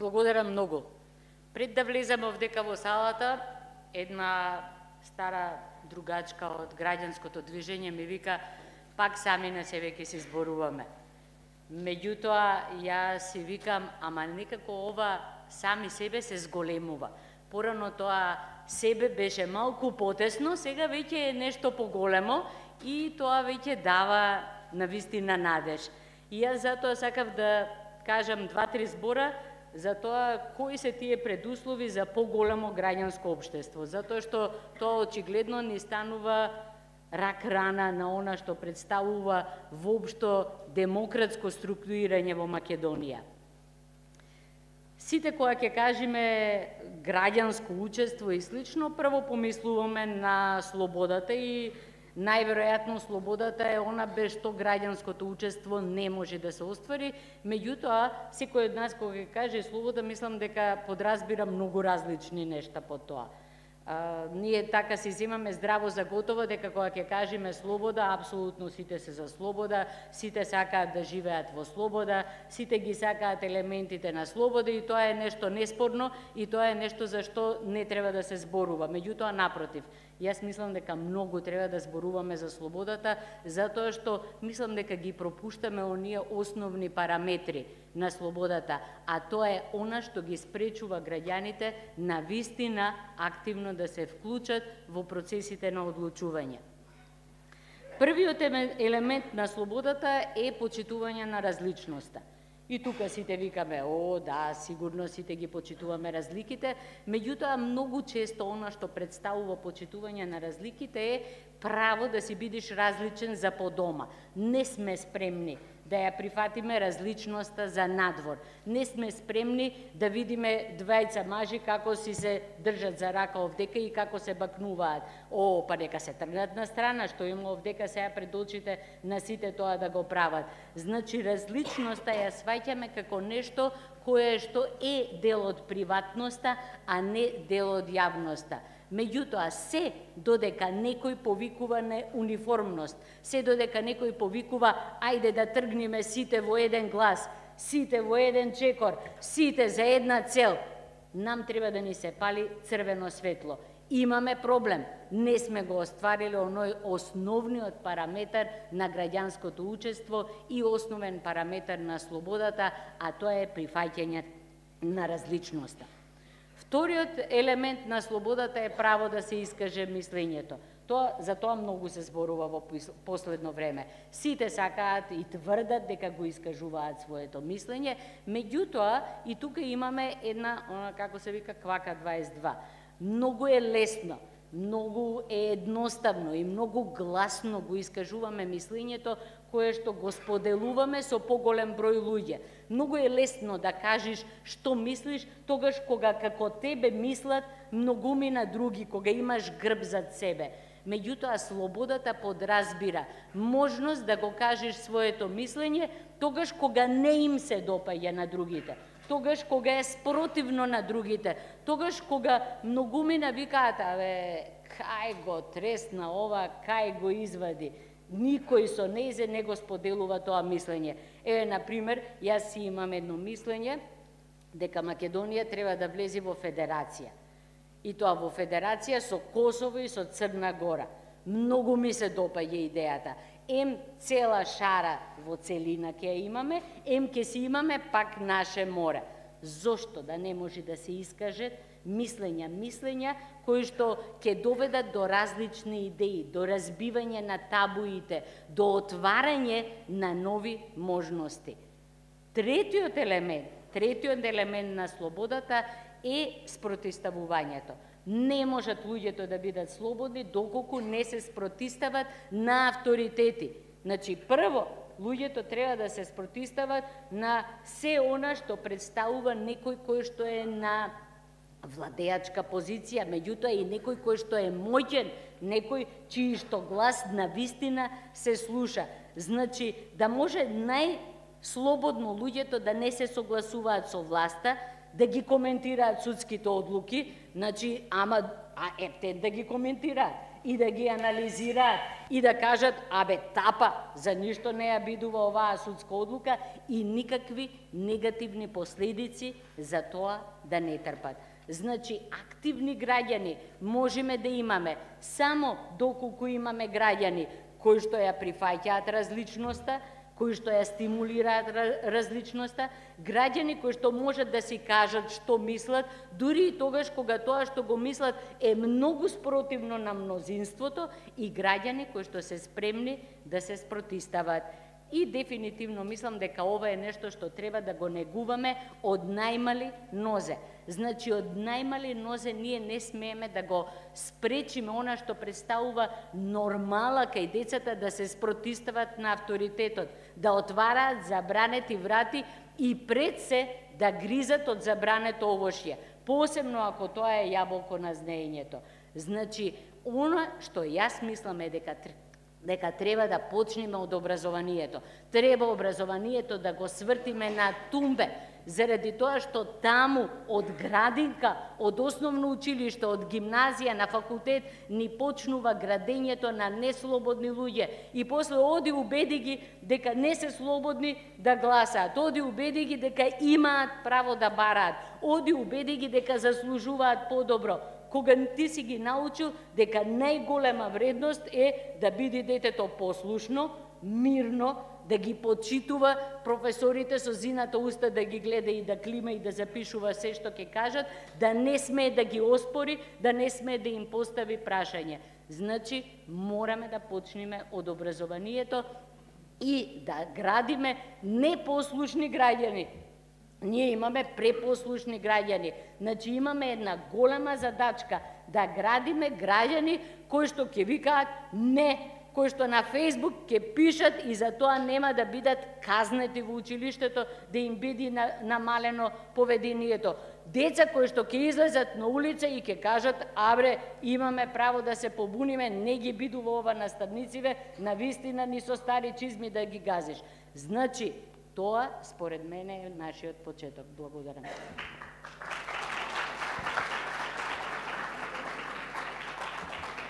Благодарам многу. Пред да влезам овдека во салата, една стара другачка од граѓанското движење ми вика: пак сами на себе ќе се зборуваме. Меѓутоа, јас си викам, ама некако ова сами себе се зголемува. Порано тоа себе беше малку потесно, сега веќе е нешто поголемо и тоа веќе дава навистина надеж. И јас затоа сакав да кажам 2-3 збора за тоа кои се тие предуслови за поголемо граѓанско општество, затоа што тоа очигледно ни станува рак рана на она што представува воопшто демократско структурирање во Македонија. Сите кога ќе кажеме граѓанско учество и слично, прво помислуваме на слободата и најверојатно слободата е она без што граѓанското учество не може да се оствари, меѓутоа секој од нас кога ќе каже слобода, мислам дека подразбира многу различни нешта под тоа. Ние така си земаме здраво за готово дека кога ќе кажеме слобода, апсолутно сите се за слобода, сите сакаат да живеат во слобода, сите ги сакаат елементите на слобода и тоа е нешто неспорно и тоа е нешто за што не треба да се зборува. Меѓутоа, напротив, јас мислам дека многу треба да зборуваме за слободата, затоа што мислам дека ги пропуштаме оние основни параметри на слободата, а тоа е она што ги спречува граѓаните на вистина активно да се вклучат во процесите на одлучување. Првиот елемент на слободата е почитување на различноста. И тука сите викаме, о, да, сигурно сите ги почитуваме разликите, меѓутоа многу често она што представува почитување на разликите е право да си бидеш различен за по дома. Не сме спремни да ја прифатиме различноста за надвор. Не сме спремни да видиме двајца мажи како си се држат за рака овдека и како се бакнуваат. О, па нека се тргнат на страна, што има овдека сега пред очите на сите тоа да го прават. Значи, различноста ја сваќаме како нешто кое што е дел од приватноста, а не дел од јавноста. Меѓутоа, се додека некој повикува на униформност, се додека некој повикува ајде да тргнеме сите во еден глас, сите во еден чекор, сите за една цел, нам треба да ни се пали црвено светло. Имаме проблем, не сме го остварили оној основниот параметар на граѓанското учество и основен параметар на слободата, а тоа е прифаќање на различноста. Вториот елемент на слободата е право да се искаже мислењето. За тоа многу се зборува во последно време. Сите сакаат и тврдат дека го искажуваат своето мислење, меѓутоа и тука имаме една, како се вика, квака 22. Многу е лесно, многу е едноставно и многу гласно го искажуваме мислењето кое што го споделуваме со поголем број луѓе. Многу е лесно да кажеш што мислиш, тогаш кога како тебе мислат многумина други, кога имаш грб зад себе. Меѓутоа, слободата подразбира можност да го кажеш своето мислење, тогаш кога не им се допаѓа на другите, тогаш кога е спротивно на другите, тогаш кога многумина викаат, абе, кај го тресна ова, кај го извади. Никој со нејзе не го споделува тоа мислење. Например, јас си имам едно мислење дека Македонија треба да влезе во федерација. И тоа во федерација со Косово и со Црна Гора. Многу ми се допаѓа идејата. Цела шара во целина ќе имаме, ќе си имаме пак наше море. Зошто да не може да се искажат мислења кои што ќе доведат до различни идеи, до разбивање на табуите, до отварање на нови можности. Третиот елемент на слободата е спротивставувањето. Не можат луѓето да бидат слободни доколку не се спротивстават на авторитети. Значи, прво, луѓето треба да се спротивстават на се она што представува некој кој што е на владеачка позиција, меѓутоа и некој кој што е моќен, некој чиј што глас на вистина се слуша. Значи, да може најслободно луѓето да не се согласуваат со власта, да ги коментираат судските одлуки, значи, ама ептен да ги коментираат. и да ги анализираат и да кажат, абе, тапа, за ништо не ја бидува оваа судска одлука и никакви негативни последици за тоа да не трпат. Значи, активни граѓани можеме да имаме само доколку имаме граѓани кои што ја прифаќаат различноста, кои што ја стимулираат различноста, граѓани кои што можат да си кажат што мислат, дури и тогаш кога тоа што го мислат е многу спротивно на мнозинството, и граѓани кои што се спремни да се спротистават. И дефинитивно мислам дека ова е нешто што треба да го негуваме од најмали нозе. Значи, од најмали нозе ние не смееме да го спречиме она што представува нормала кај децата да се спротистават на авторитетот, да отвараат забранети врати и пред се да гризат од забрането овошје, посебно ако тоа е јаболко на знеењето. Значи, она што јас мислам е дека треба да почнеме од образованието. Треба образованието да го свртиме на тумбе, заради тоа што таму од градинка, од основно училиште, од гимназија, на факултет ни почнува градењето на неслободни луѓе. И после оди убеди ги дека не се слободни да гласаат, оди убеди ги дека имаат право да бараат, оди убеди ги дека заслужуваат подобро. Кога ти си ги научил дека најголема вредност е да биде детето послушно, мирно, да ги почитува професорите со зината уста, да ги гледа и да клима и да запишува се што ќе кажат, да не смее да ги оспори, да не смее да им постави прашање. Значи, мораме да почнеме од образованието и да градиме непослушни граѓани. Ние имаме препослушни граѓани. Значи, имаме една голема задачка да градиме граѓани кои што ќе викаат не, кои што на Фејсбук ќе пишат и за тоа нема да бидат казнети во училиштето, да им биде намалено поведението. Деца кои што ќе излезат на улица и ќе кажат, абре, имаме право да се побуниме, не ги бидува ова наставнициве, навистина ни со стари чизми да ги газиш. Значи, тоа, според мене, е нашиот почеток. Благодарам.